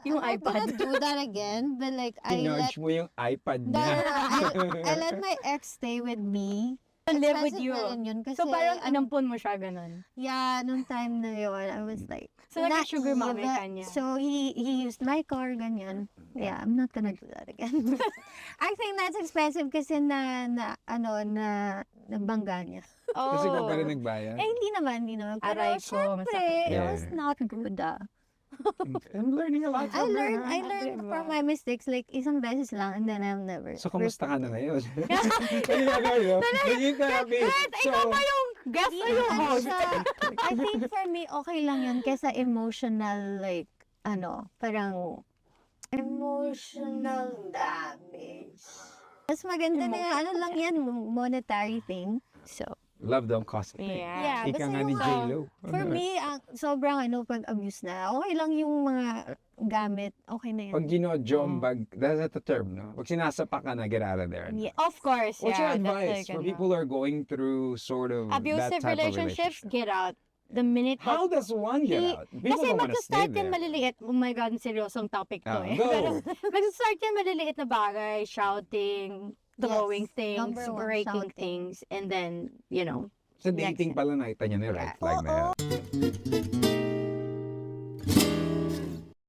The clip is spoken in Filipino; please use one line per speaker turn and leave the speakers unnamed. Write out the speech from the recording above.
Yung
I'm not
iPad.
gonna do that again, but like
Pinurge mo yung iPad niya.
I let my ex stay with me.
Live with
Expensive
you.
na rin yun kasi,
So parang inampon mo siya, ganun.
yeah, nung time na yun, I was like,
So nag-sugar mommy
naive.
ka niya.
So he used my car, ganyan. Yeah, I'm not gonna do that again. I think that's expensive kasi nabangga niya.
Oh.
Kasi kung pa rin nagbayad.
Eh, hindi naman. Pero
Aray ko,
syempre,
masakit.
it was not good
I'm learning a lot
I
from her.
learned
Diba?
from my mistakes, like, isang beses lang, and then I'll never.
So, kamusta ka na ngayon? Naging therapy.
Ikaw pa yung guest o yung
Ano
host?
siya, I think for me, okay lang yun kesa emotional, like, parang emotional damage. Mas maganda na yung, lang yan, monetary thing. So,
Love don't cost a thing.
Yeah.
Ika
basta
nga ni
yung,
J-Lo.
for me, sobrang pag-abuse na. Okay lang yung mga gamit, okay na yan.
Pag gino-jombag, that's the term, no? Pag sinasapak ka na, get out of there.
Yeah.
Of course,
What's your
yeah.
advice
that's
for
like,
people who are going through sort of that
abusive
type
relationships,
of relationship?
get out. The minute that
How does one get out? People
Kasi
don't want to stay
mag-start
there.
yan maliliit. Oh my God, seryosong topic to
Ah,
eh.
go.
Pero mag-start yan maliliit na bagay, shouting, throwing
Yes,
things,
number one,
breaking
shouting.
things, and then,
Sa dating pala nakita niya na yung red flag na yan.